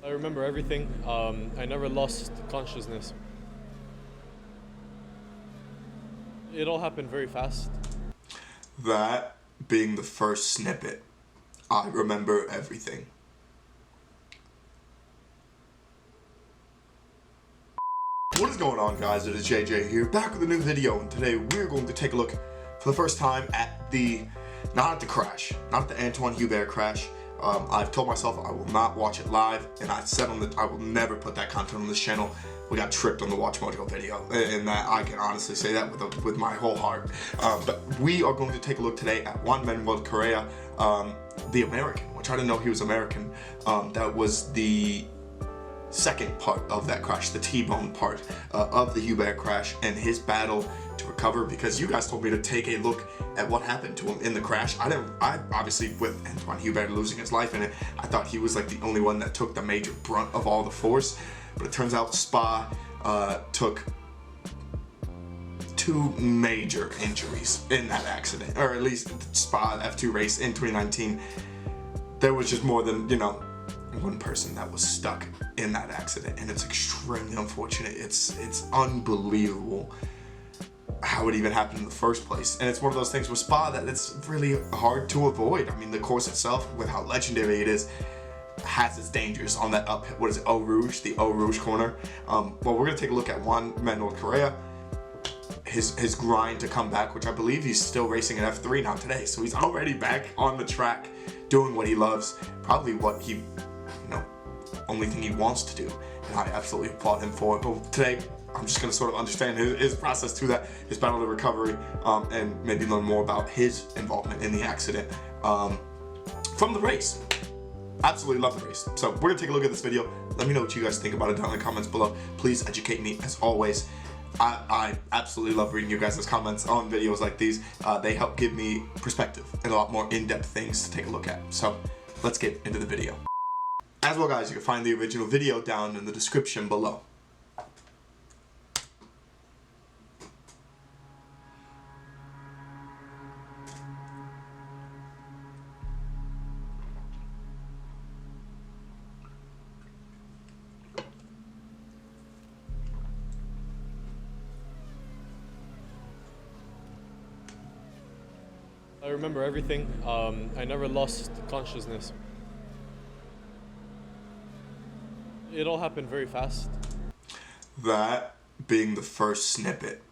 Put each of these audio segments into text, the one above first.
I remember everything. I never lost consciousness. It all happened very fast. That being the first snippet, I remember everything. What is going on, guys? It is JJ here, back with a new video, and today we're going to take a look for the first time at not at the Antoine HUBERT crash. I've told myself I will not watch it live, and I said I will never put that content on this channel. We got tripped on the Watch Mojo video, and that I can honestly say that with my whole heart. But we are going to take a look today at Juan Correa, the American, which I didn't know he was American. That was the second part of that crash, the T-bone part of the HUBERT crash, and his battle to recover, because you guys told me to take a look at what happened to him in the crash. I obviously, with Antoine HUBERT losing his life in it, I thought he was like the only one that took the major brunt of all the force, but it turns out Spa took two major injuries in that accident, or at least Spa F2 race in 2019. There was just more than, one person that was stuck in that accident, and it's extremely unfortunate. It's unbelievable how it even happened in the first place, and it's one of those things with Spa that it's really hard to avoid. I mean, the course itself, with how legendary it is, has its dangers on that up, what is it, the Eau Rouge corner. Well, we're gonna take a look at Juan Correa, his grind to come back, which I believe he's still racing at F3 now today, so he's already back on the track doing what he loves, probably what he, only thing he wants to do, and I absolutely applaud him for it. But today, I'm just going to sort of understand his process to that, his battle to recovery, and maybe learn more about his involvement in the accident from the race. Absolutely love the race. So we're going to take a look at this video. Let me know what you guys think about it down in the comments below. Please educate me, as always. I absolutely love reading you guys' comments on videos like these. They help give me perspective and a lot more in-depth things to take a look at. So let's get into the video. As well, guys, you can find the original video down in the description below. I remember everything. I never lost consciousness. It all happened very fast. That being the first snippet,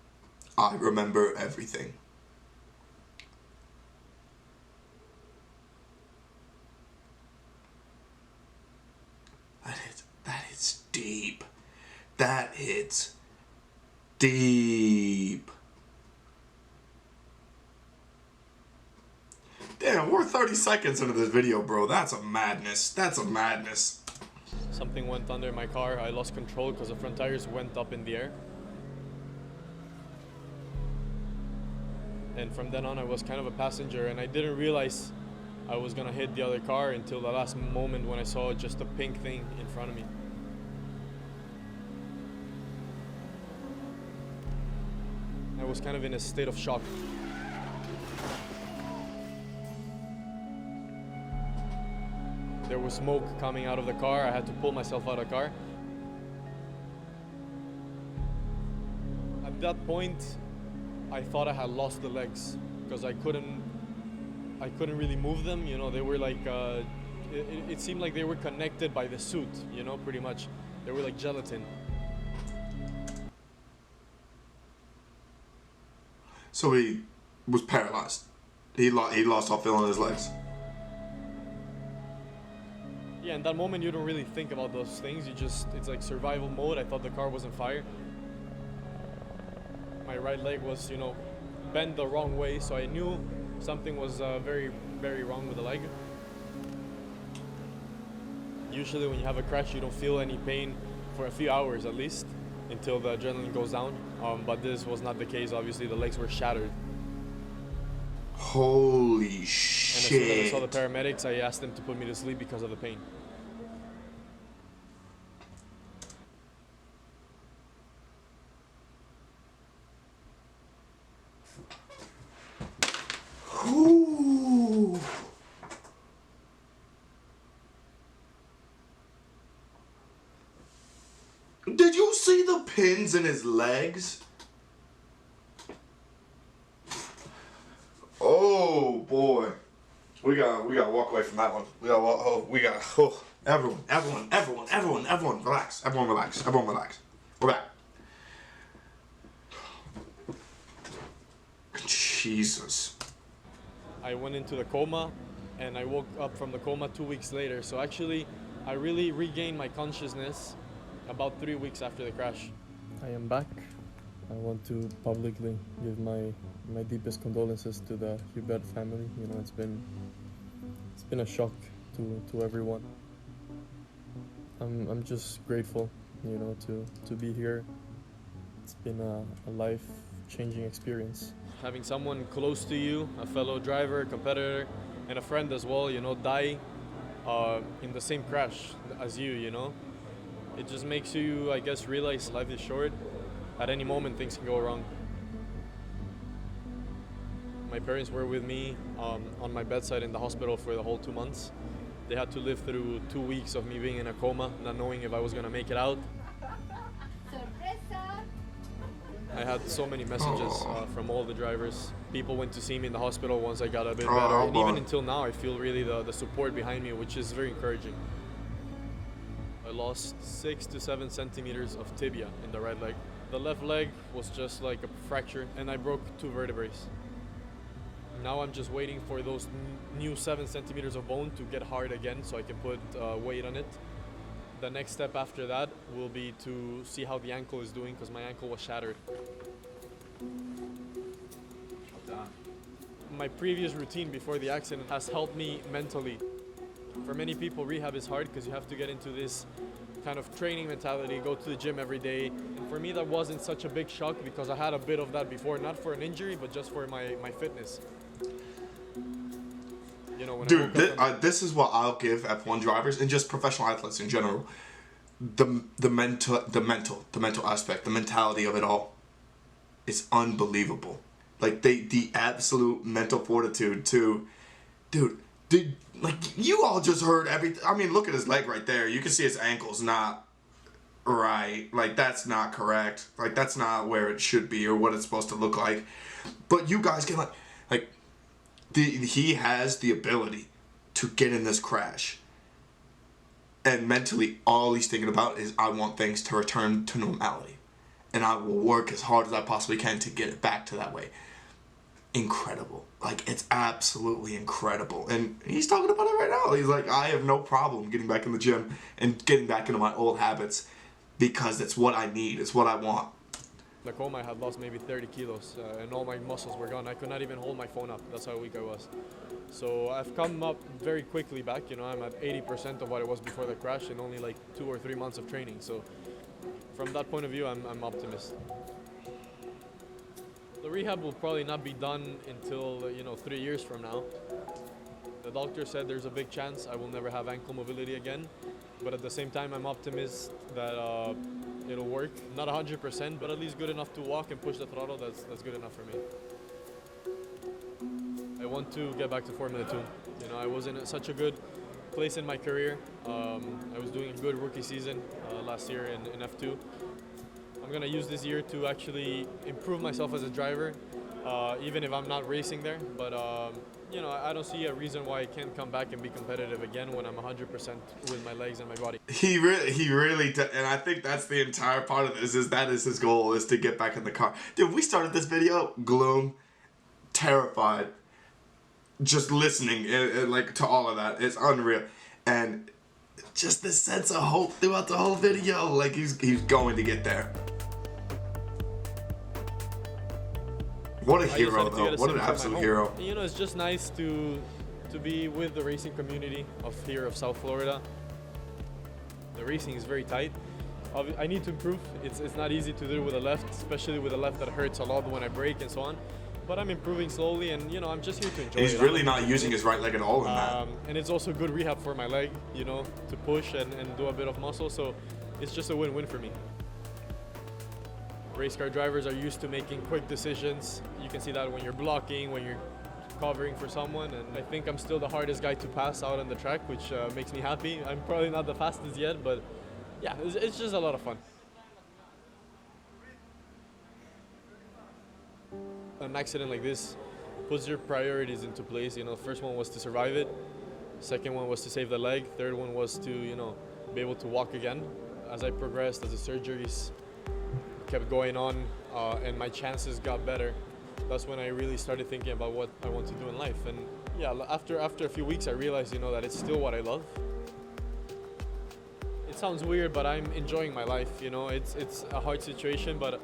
I remember everything. That hits deep. That hits deep. Damn, we're 30 seconds into this video, bro. That's a madness. That's a madness. Something went under my car. I lost control because the front tires went up in the air. And from then on, I was kind of a passenger, and I didn't realize I was gonna hit the other car until the last moment when I saw just a pink thing in front of me. I was kind of in a state of shock. There was smoke coming out of the car. I had to pull myself out of the car. At that point, I thought I had lost the legs because I couldn't really move them. They were like, it seemed like they were connected by the suit, pretty much. They were like gelatin. So he was paralyzed. He lost all feeling in his legs. Yeah, in that moment you don't really think about those things. It's like survival mode. I thought the car was on fire. My right leg was, bent the wrong way, so I knew something was very, very wrong with the leg. Usually when you have a crash, you don't feel any pain for a few hours at least, until the adrenaline goes down. But this was not the case. Obviously, the legs were shattered. Holy shit. And as soon as I saw the paramedics, I asked them to put me to sleep because of the pain. Did you see the pins in his legs? Oh boy, we gotta walk away from that one. Everyone, relax. Everyone, relax. We're back. Jesus. I went into the coma, and I woke up from the coma 2 weeks later. So actually, I really regained my consciousness about 3 weeks after the crash. I am back. I want to publicly give my deepest condolences to the HUBERT family. You know, it's been a shock to everyone. I'm just grateful, you know, to be here. It's been a life-changing experience. Having someone close to you, a fellow driver, competitor, and a friend as well, you know, die in the same crash as you know. It just makes you, I guess, realize life is short. At any moment, things can go wrong. My parents were with me on my bedside in the hospital for the whole 2 months. They had to live through 2 weeks of me being in a coma, not knowing if I was gonna make it out. I had so many messages from all the drivers. People went to see me in the hospital once I got a bit better. And even until now, I feel really the support behind me, which is very encouraging. I lost 6 to 7 centimeters of tibia in the right leg. The left leg was just like a fracture, and I broke 2 vertebrae. Now I'm just waiting for those new 7 centimeters of bone to get hard again so I can put weight on it. The next step after that will be to see how the ankle is doing, because my ankle was shattered. My previous routine before the accident has helped me mentally. For many people, rehab is hard because you have to get into this kind of training mentality, go to the gym every day. And for me, that wasn't such a big shock because I had a bit of that before, not for an injury, but just for my fitness. You know, when dude, this is what I'll give F1 drivers and just professional athletes in general. The mental aspect, the mentality of it all is unbelievable. Like the absolute mental fortitude to, dude, like you all just heard everything. I mean, look at his leg right there. You can see his ankle's not right. Like that's not correct. Like that's not where it should be or what it's supposed to look like. But you guys can he has the ability to get in this crash. And mentally, all he's thinking about is, I want things to return to normality. And I will work as hard as I possibly can to get it back to that way. Incredible. Like, it's absolutely incredible. And he's talking about it right now. He's like, I have no problem getting back in the gym and getting back into my old habits because it's what I need. It's what I want. In the coma, I had lost maybe 30 kilos and all my muscles were gone. I could not even hold my phone up. That's how weak I was. So I've come up very quickly back. You know, I'm at 80% of what I was before the crash in only like 2 or 3 months of training. So from that point of view, I'm optimistic. The rehab will probably not be done until 3 years from now. The doctor said there's a big chance I will never have ankle mobility again, but at the same time I'm optimistic that it'll work. Not 100%, but at least good enough to walk and push the throttle. That's good enough for me. I want to get back to Formula 2. You know, I was in such a good place in my career. I was doing a good rookie season last year in F2. I'm gonna use this year to actually improve myself as a driver, even if I'm not racing there. But I don't see a reason why I can't come back and be competitive again when I'm 100% with my legs and my body. He really, and I think that's the entire part of this. That is his goal, is to get back in the car. Dude, we started this video gloom, terrified, just listening like to all of that. It's unreal, and just this sense of hope throughout the whole video. Like he's going to get there. What a hero, though. What an absolute hero. You know, it's just nice to be with the racing community of South Florida. The racing is very tight. I need to improve. It's not easy to do with the left, especially with the left that hurts a lot when I brake and so on. But I'm improving slowly, and I'm just here to enjoy it. He's really not using his right leg at all in that. And it's also good rehab for my leg, to push and do a bit of muscle. So it's just a win-win for me. Race car drivers are used to making quick decisions. You can see that when you're blocking, when you're covering for someone, and I think I'm still the hardest guy to pass out on the track, which makes me happy. I'm probably not the fastest yet, but yeah, it's just a lot of fun. an accident like this puts your priorities into place. You know, first one was to survive it. Second one was to save the leg. Third one was to, you know, be able to walk again. As I progressed, as the surgeries kept going on, and my chances got better, that's when I really started thinking about what I want to do in life. And yeah, after a few weeks, I realized, you know, that it's still what I love. It sounds weird, but I'm enjoying my life. You know, it's a hard situation, but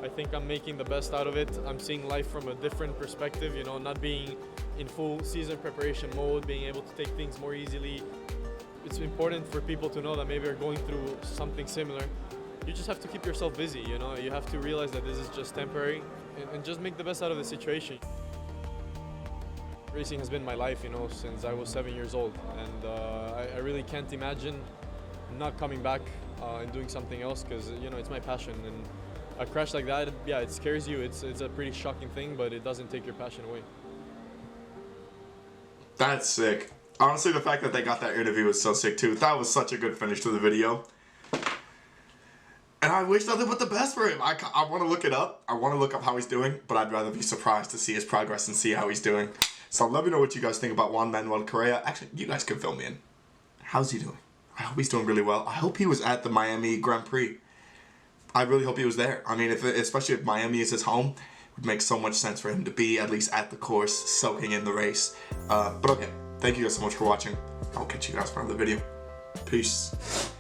I think I'm making the best out of it. I'm seeing life from a different perspective, you know, not being in full season preparation mode, being able to take things more easily. It's important for people to know that maybe are going through something similar. You just have to keep yourself busy, you know. You have to realize that this is just temporary and just make the best out of the situation. Racing has been my life, you know, since I was 7 years old, and I really can't imagine not coming back and doing something else, because, you know, it's my passion. And a crash like that, yeah, it scares you. It's a pretty shocking thing, but it doesn't take your passion away. That's sick. Honestly, the fact that they got that interview was so sick too. That was such a good finish to the video. And I wish nothing but the best for him. I want to look it up. I want to look up how he's doing, but I'd rather be surprised to see his progress and see how he's doing. So let me know what you guys think about Juan Correa. Actually, you guys can fill me in. How's he doing? I hope he's doing really well. I hope he was at the Miami Grand Prix. I really hope he was there. I mean, especially if Miami is his home, it would make so much sense for him to be at least at the course, soaking in the race. But okay, thank you guys so much for watching. I'll catch you guys for another video. Peace.